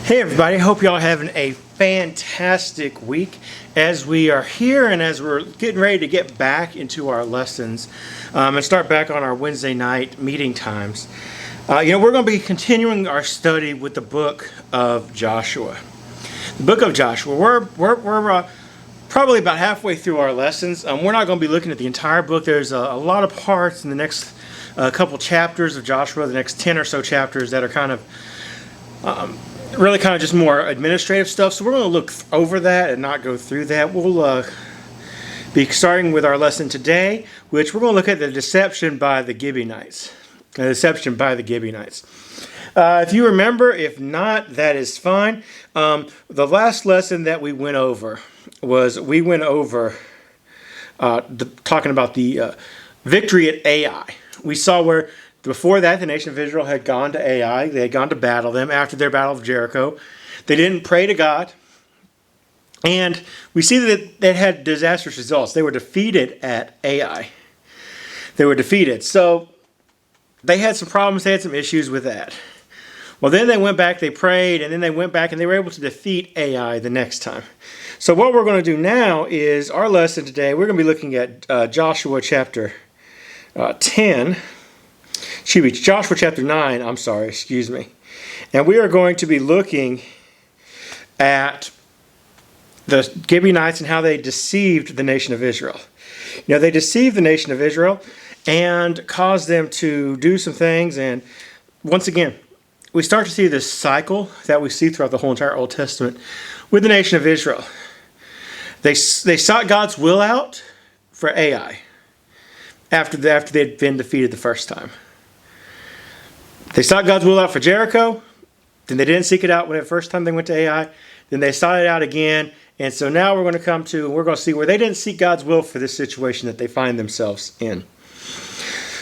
Hey everybody, hope y'all having a fantastic week as we are here and as we're getting ready to get back into our lessons and start back on our Wednesday night meeting times. We're going to be continuing our study with the book of Joshua. The book of Joshua, we're probably about halfway through our lessons. We're not going to be looking at the entire book. There's a lot of parts in the next couple chapters of Joshua, the next 10 or so chapters that are kind of really kind of just more administrative stuff. So we're going to look over that and not go through that. We'll be starting with our lesson today, which we're going to look at the deception by the Gibeonites. If you remember, if not, that is fine. The last lesson that we went over was talking about the victory at Ai. We saw where before that, the nation of Israel had gone to Ai. They had gone to battle them after their battle of Jericho. They didn't pray to God. And we see that they had disastrous results. They were defeated at Ai. They were defeated. So they had some problems. They had some issues with that. Well, then they went back, they prayed, and then they went back and they were able to defeat Ai the next time. So what we're going to do now is our lesson today. We're going to be looking at Joshua chapter 10. Joshua chapter 9, And we are going to be looking at the Gibeonites and how they deceived the nation of Israel. They deceived the nation of Israel and caused them to do some things. And once again, we start to see this cycle that we see throughout the whole entire Old Testament with the nation of Israel. They sought God's will out for Ai after they had been defeated the first time. They sought God's will out for Jericho. Then they didn't seek it out when the first time they went to Ai. Then they sought it out again. And so now we're going to see where they didn't seek God's will for this situation that they find themselves in.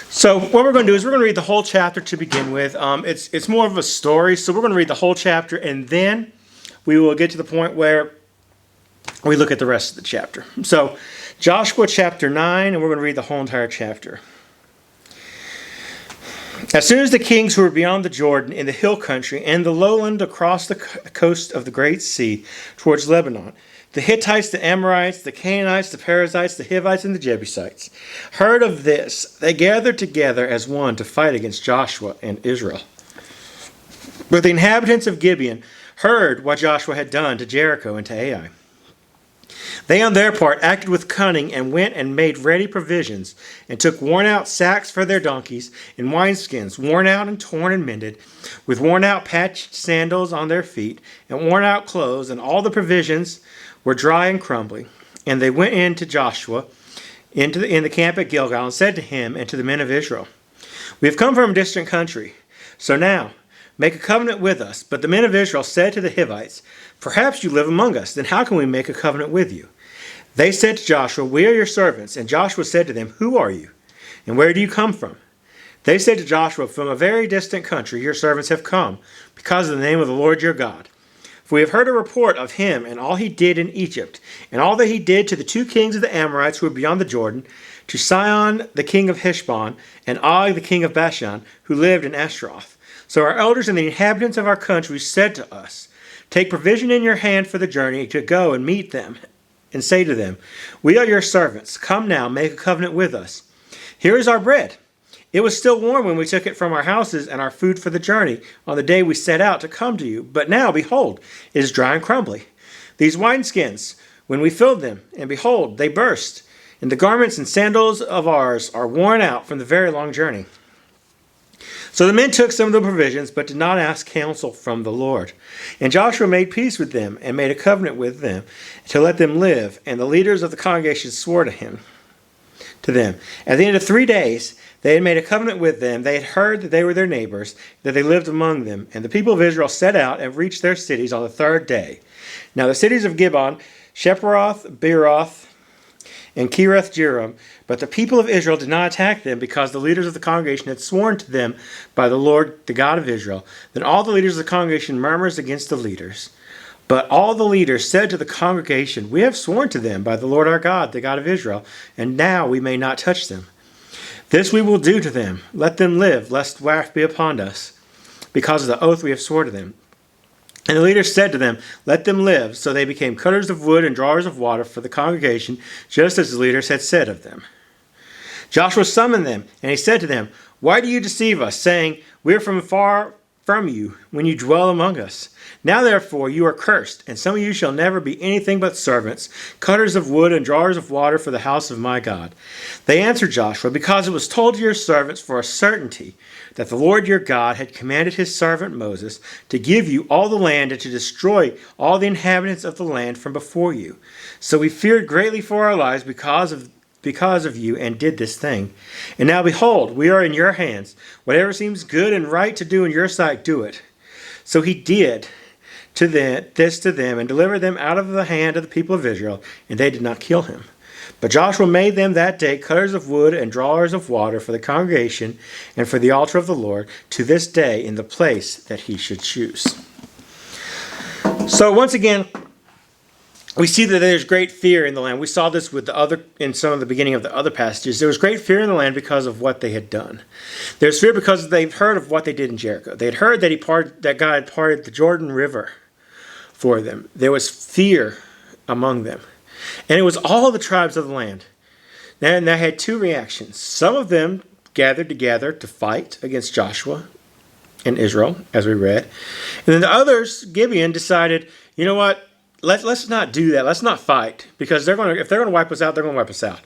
So what we're going to do is we're going to read the whole chapter to begin with. It's more of a story. So we're going to read the whole chapter and then we will get to the point where we look at the rest of the chapter. So Joshua chapter 9, and we're going to read the whole entire chapter. As soon as the kings who were beyond the Jordan in the hill country and the lowland across the coast of the Great Sea towards Lebanon, the Hittites, the Amorites, the Canaanites, the Perizzites, the Hivites, and the Jebusites heard of this, they gathered together as one to fight against Joshua and Israel. But the inhabitants of Gibeon heard what Joshua had done to Jericho and to Ai. They on their part acted with cunning and went and made ready provisions and took worn-out sacks for their donkeys and wineskins, worn out and torn and mended, with worn-out patched sandals on their feet and worn-out clothes, and all the provisions were dry and crumbly. And they went in to Joshua in the camp at Gilgal and said to him and to the men of Israel, "We have come from a distant country, so now make a covenant with us." But the men of Israel said to the Hivites, "Perhaps you live among us, then how can we make a covenant with you?" They said to Joshua, "We are your servants." And Joshua said to them, "Who are you? And where do you come from?" They said to Joshua, "From a very distant country your servants have come, because of the name of the Lord your God. For we have heard a report of him and all he did in Egypt, and all that he did to the two kings of the Amorites who were beyond the Jordan, to Sihon the king of Heshbon, and Og the king of Bashan, who lived in Ashtaroth. So our elders and the inhabitants of our country said to us, 'Take provision in your hand for the journey to go and meet them, and say to them, we are your servants. Come now, make a covenant with us. Here is our bread. It was still warm when we took it from our houses, and our food for the journey on the day we set out to come to you. But now, behold, it is dry and crumbly. These wineskins, when we filled them, and behold, they burst, and the garments and sandals of ours are worn out from the very long journey.' So the men took some of the provisions, but did not ask counsel from the Lord. And Joshua made peace with them, and made a covenant with them, to let them live. And the leaders of the congregation swore to them. At the end of 3 days, they had made a covenant with them. They had heard that they were their neighbors, that they lived among them. And the people of Israel set out and reached their cities on the 3rd day. Now the cities of Gibeon, Shepheroth, Beeroth, and Kiriath-Jearim, but the people of Israel did not attack them, because the leaders of the congregation had sworn to them by the Lord, the God of Israel. Then all the leaders of the congregation murmured against the leaders. But all the leaders said to the congregation, "We have sworn to them by the Lord our God, the God of Israel, and now we may not touch them. This we will do to them. Let them live, lest wrath be upon us, because of the oath we have sworn to them. And the leaders said to them, "Let them live." So they became cutters of wood and drawers of water for the congregation, just as the leaders had said of them. Joshua summoned them, and he said to them, "Why do you deceive us, saying, 'We are from far from you, when you dwell among us'? Now therefore you are cursed, and some of you shall never be anything but servants, cutters of wood and drawers of water for the house of my God." They answered Joshua, "Because it was told to your servants for a certainty that the Lord your God had commanded his servant Moses to give you all the land and to destroy all the inhabitants of the land from before you. So we feared greatly for our lives because of you, and did this thing. And now behold, we are in your hands. Whatever seems good and right to do in your sight, do it." So he did this to them, and delivered them out of the hand of the people of Israel, and they did not kill him. But Joshua made them that day cutters of wood and drawers of water for the congregation and for the altar of the Lord, to this day in the place that he should choose. So once again, we see that there's great fear in the land. We saw this in some of the beginning of the other passages. There was great fear in the land because of what they had done. There's fear because they've heard of what they did in Jericho. They had heard that God had parted the Jordan River for them. There was fear among them. And it was all the tribes of the land. And they had two reactions. Some of them gathered together to fight against Joshua and Israel, as we read. And then the others, Gibeon, decided, you know what? Let's not do that. Let's not fight, because if they're going to wipe us out, they're going to wipe us out.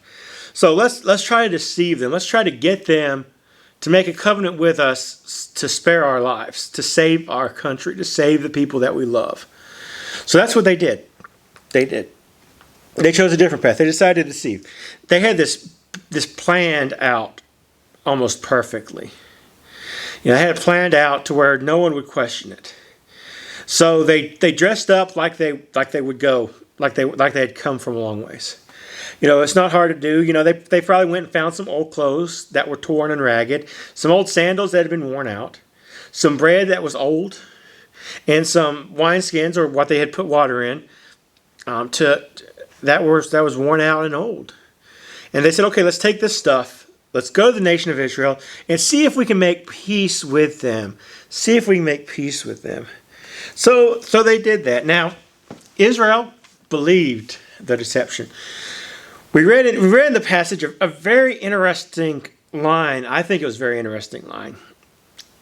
So let's try to deceive them. Let's try to get them to make a covenant with us to spare our lives, to save our country, to save the people that we love. So that's what they did. They chose a different path. They decided to deceive. They had this planned out almost perfectly. They had it planned out to where no one would question it. So they dressed up like they would go, like they had come from a long ways. It's not hard to do. They probably went and found some old clothes that were torn and ragged, some old sandals that had been worn out, some bread that was old, and some wineskins, or what they had put water in, that was worn out and old. And they said, okay, let's take this stuff. Let's go to the nation of Israel and see if we can make peace with them. So they did that. Now, Israel believed the deception. We read in the passage a very interesting line. I think it was a very interesting line.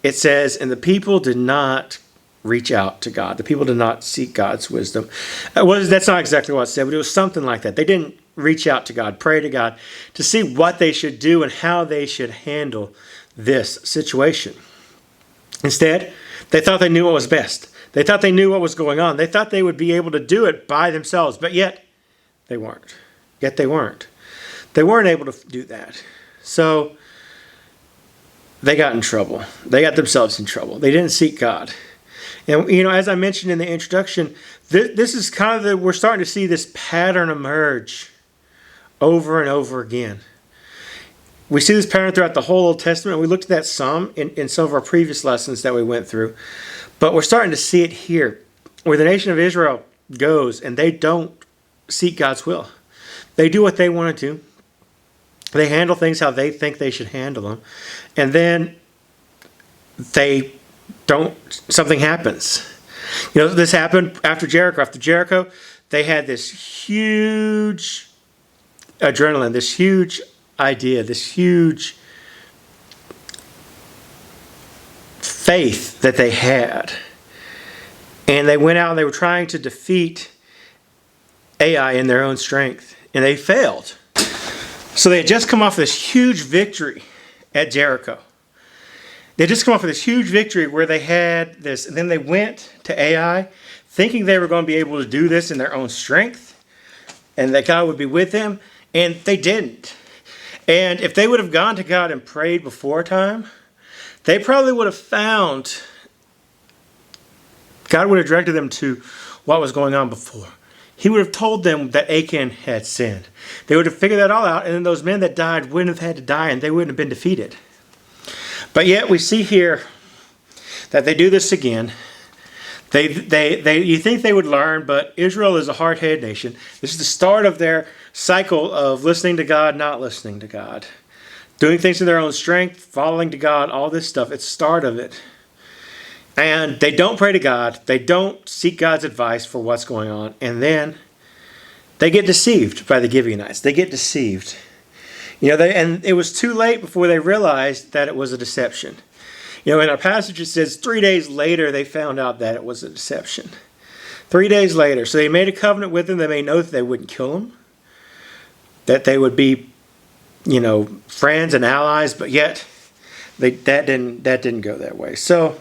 It says, "And the people did not reach out to God." The people did not seek God's wisdom. That's not exactly what it said, but it was something like that. They didn't reach out to God, pray to God, to see what they should do and how they should handle this situation. Instead, they thought they knew what was best. They thought they knew what was going on. They thought they would be able to do it by themselves, but yet they weren't. They weren't able to do that. So they got in trouble. They got themselves in trouble. They didn't seek God. And, as I mentioned in the introduction, this is kind of we're starting to see this pattern emerge over and over again. We see this pattern throughout the whole Old Testament. We looked at that some in some of our previous lessons that we went through. But we're starting to see it here, where the nation of Israel goes and they don't seek God's will. They do what they want to do. They handle things how they think they should handle them. And then something happens. This happened after Jericho. After Jericho, they had this huge adrenaline, this huge idea, this huge faith that they had. And they went out and they were trying to defeat Ai in their own strength. And they failed. So they had just come off this huge victory at Jericho. They had just come off of this huge victory where they had this. And then they went to Ai thinking they were going to be able to do this in their own strength. And that God would be with them. And they didn't. And if they would have gone to God and prayed before time, they probably would have found, God would have directed them to what was going on before. He would have told them that Achan had sinned. They would have figured that all out, and then those men that died wouldn't have had to die, and they wouldn't have been defeated. But yet we see here that they do this again. You think they would learn, but Israel is a hard-headed nation. This is the start of their cycle of listening to God, not listening to God. Doing things in their own strength, following to God, all this stuff. It's the start of it. And they don't pray to God. They don't seek God's advice for what's going on. And then they get deceived by the Gibeonites. They get deceived. And it was too late before they realized that it was a deception. In our passage it says 3 days later they found out that it was a deception. 3 days later. So they made a covenant with them. They made an oath they wouldn't kill him. That they would be, friends and allies. But yet, that didn't go that way. So,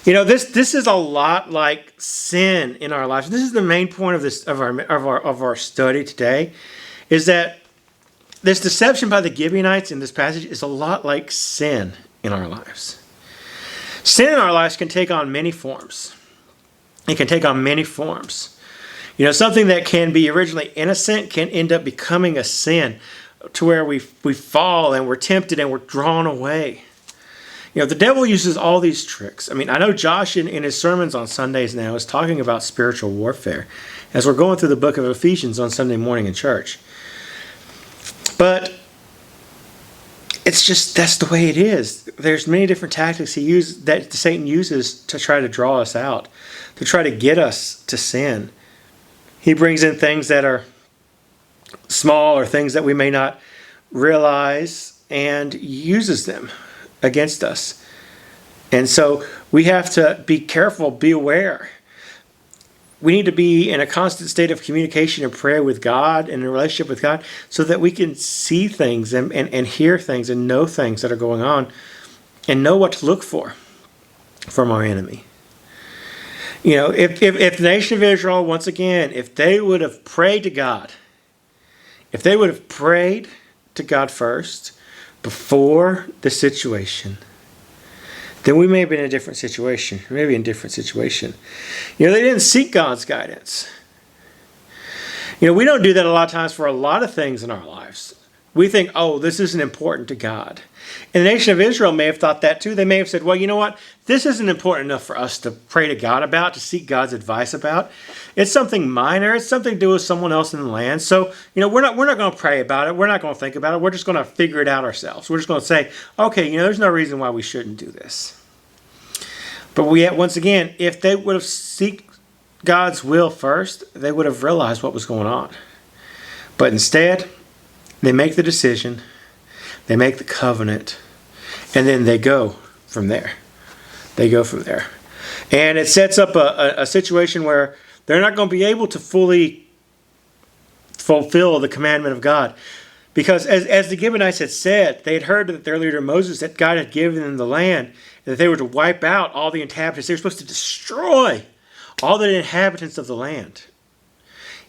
this is a lot like sin in our lives. This is the main point of our study today, is that this deception by the Gibeonites in this passage is a lot like sin in our lives. Sin in our lives can take on many forms. It can take on many forms. Something that can be originally innocent can end up becoming a sin to where we fall and we're tempted and we're drawn away. The devil uses all these tricks. I know Josh in his sermons on Sundays now is talking about spiritual warfare as we're going through the book of Ephesians on Sunday morning in church. But it's just, that's the way it is. There's many different tactics that Satan uses to try to draw us out, to try to get us to sin. He brings in things that are small or things that we may not realize and uses them against us. And so we have to be careful, be aware. We need to be in a constant state of communication and prayer with God and in a relationship with God so that we can see things and hear things and know things that are going on and know what to look for from our enemy. If the nation of Israel, once again, if they would have prayed to God, if they would have prayed to God first before the situation, then we may have been in a different situation. Maybe in a different situation. They didn't seek God's guidance. We don't do that a lot of times for a lot of things in our lives. We think, this isn't important to God. And the nation of Israel may have thought that too. They may have said, well, you know what? This isn't important enough for us to pray to God about, to seek God's advice about. It's something minor. It's something to do with someone else in the land. So, we're not going to pray about it. We're not going to think about it. We're just going to figure it out ourselves. We're just going to say, okay, there's no reason why we shouldn't do this. But once again, if they would have sought God's will first, they would have realized what was going on. But instead, they make the decision, they make the covenant, and then they go from there. And it sets up a situation where they're not going to be able to fully fulfill the commandment of God. Because as the Gibeonites had said, they had heard that their leader Moses, that God had given them the land, and that they were to wipe out all the inhabitants. They were supposed to destroy all the inhabitants of the land.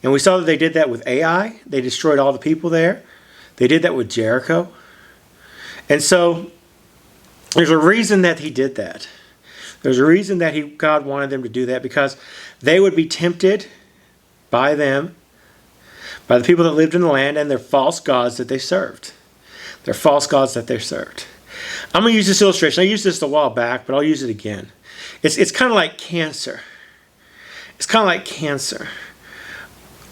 And we saw that they did that with Ai. They destroyed all the people there. They did that with Jericho. And so there's a reason that he did that. There's a reason that God wanted them to do that, because they would be tempted by the people that lived in the land and their false gods that they served. I'm going to use this illustration. I used this a while back, but I'll use it again. It's kind of like cancer.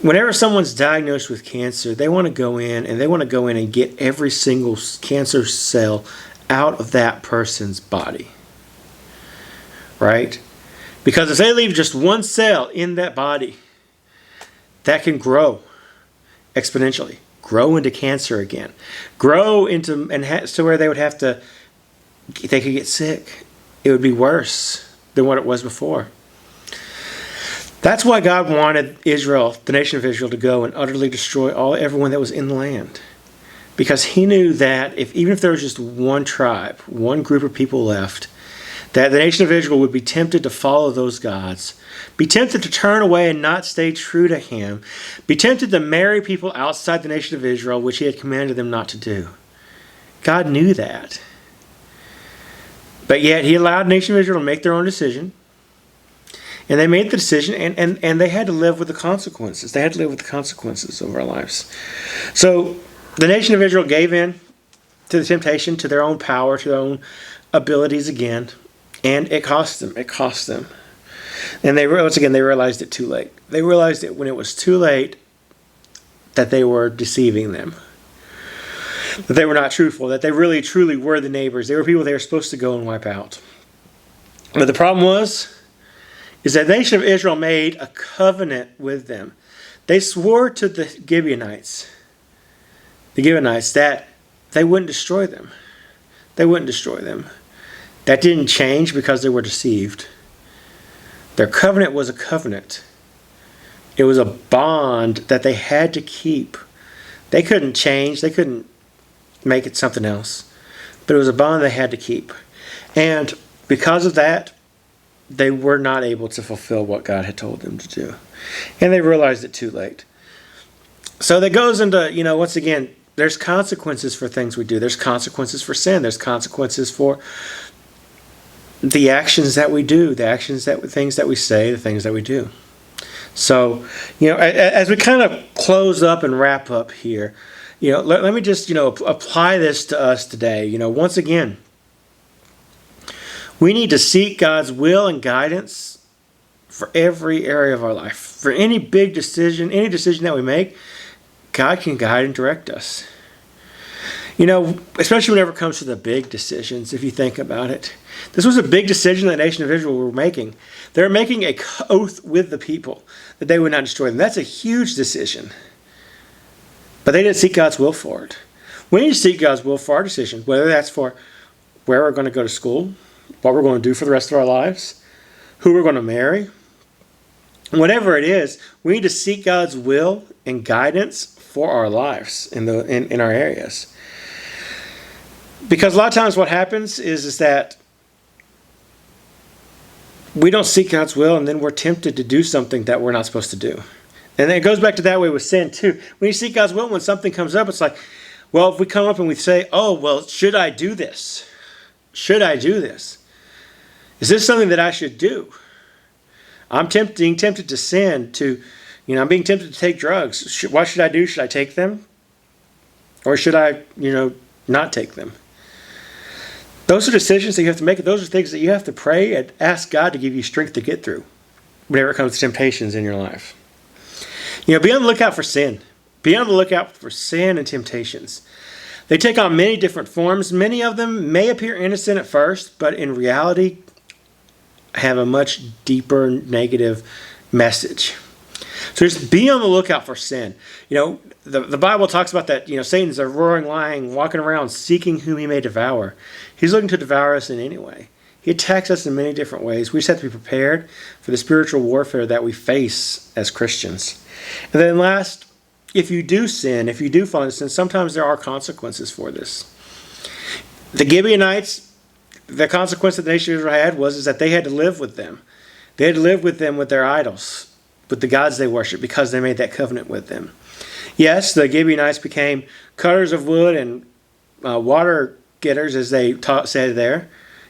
Whenever someone's diagnosed with cancer, they want to go in and get every single cancer cell out of that person's body. Right? Because if they leave just one cell in that body, that can grow exponentially, grow into cancer again, to where they could get sick. It would be worse than what it was before. That's why God wanted Israel, the nation of Israel, to go and utterly destroy everyone that was in the land. Because he knew that even if there was just one tribe, one group of people left, that the nation of Israel would be tempted to follow those gods, be tempted to turn away and not stay true to him, be tempted to marry people outside the nation of Israel, which he had commanded them not to do. God knew that. But yet he allowed the nation of Israel to make their own decision. And they made the decision, and they had to live with the consequences. They had to live with the consequences of our lives. So the nation of Israel gave in to the temptation, to their own power, to their own abilities again. And it cost them. And they realized it too late. They realized it when it was too late that they were deceiving them. That they were not truthful. That they really, truly were the neighbors. They were people they were supposed to go and wipe out. But the problem is that the nation of Israel made a covenant with them. They swore to the Gibeonites, that they wouldn't destroy them. They wouldn't destroy them. That didn't change because they were deceived. Their covenant was a covenant. It was a bond that they had to keep. They couldn't change. They couldn't make it something else. But it was a bond they had to keep. And because of that, they were not able to fulfill what God had told them to do. And they realized it too late. So that goes into, once again, there's consequences for things we do. There's consequences for sin. There's consequences for the actions that we do, things that we say, the things that we do. So, as we kind of close up and wrap up here, let me just, apply this to us today. Once again, we need to seek God's will and guidance for every area of our life. For any big decision, any decision that we make, God can guide and direct us. Especially whenever it comes to the big decisions, if you think about it. This was a big decision the nation of Israel were making. They were making an oath with the people that they would not destroy them. That's a huge decision. But they didn't seek God's will for it. We need to seek God's will for our decisions, whether that's for where we're going to go to school, what we're going to do for the rest of our lives, who we're going to marry. Whatever it is, we need to seek God's will and guidance for our lives in our areas. Because a lot of times what happens is that we don't seek God's will, and then we're tempted to do something that we're not supposed to do. And then it goes back to that way with sin too. When you seek God's will, when something comes up, it's like, well, if we come up and we say, oh, well, should I do this? Should I do this? Is this something that I should do? I'm being tempted to sin, I'm being tempted to take drugs. What should I do? Should I take them? Or should I, not take them? Those are decisions that you have to make. Those are things that you have to pray and ask God to give you strength to get through whenever it comes to temptations in your life. Be on the lookout for sin. Be on the lookout for sin and temptations. They take on many different forms. Many of them may appear innocent at first, but in reality have a much deeper negative message. So just be on the lookout for sin. The Bible talks about that, Satan's a roaring lion walking around seeking whom he may devour. He's looking to devour us in any way. He attacks us in many different ways. We just have to be prepared for the spiritual warfare that we face as Christians. And then last, if you do sin, if you do fall into sin, sometimes there are consequences for this. The Gibeonites, the consequence that the nation of Israel had was that they had to live with them. They had to live with them with their idols, with the gods they worship, because they made that covenant with them. Yes, the Gibeonites became cutters of wood and water getters, as they said there,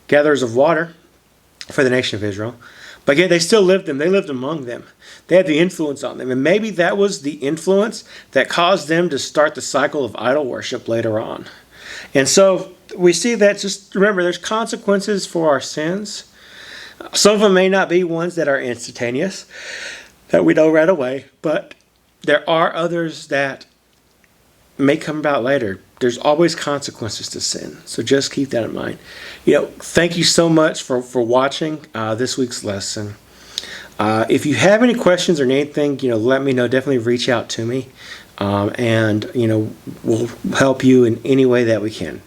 gatherers of water for the nation of Israel. But yet they still lived them. They lived among them. They had the influence on them. And maybe that was the influence that caused them to start the cycle of idol worship later on. And so we see that, just remember, there's consequences for our sins. Some of them may not be ones that are instantaneous, that we know right away, but there are others that may come about later. There's always consequences to sin, so just keep that in mind. Thank you so much for watching this week's lesson. If you have any questions or anything, let me know. Definitely reach out to me, and we'll help you in any way that we can.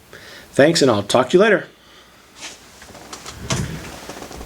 Thanks, and I'll talk to you later.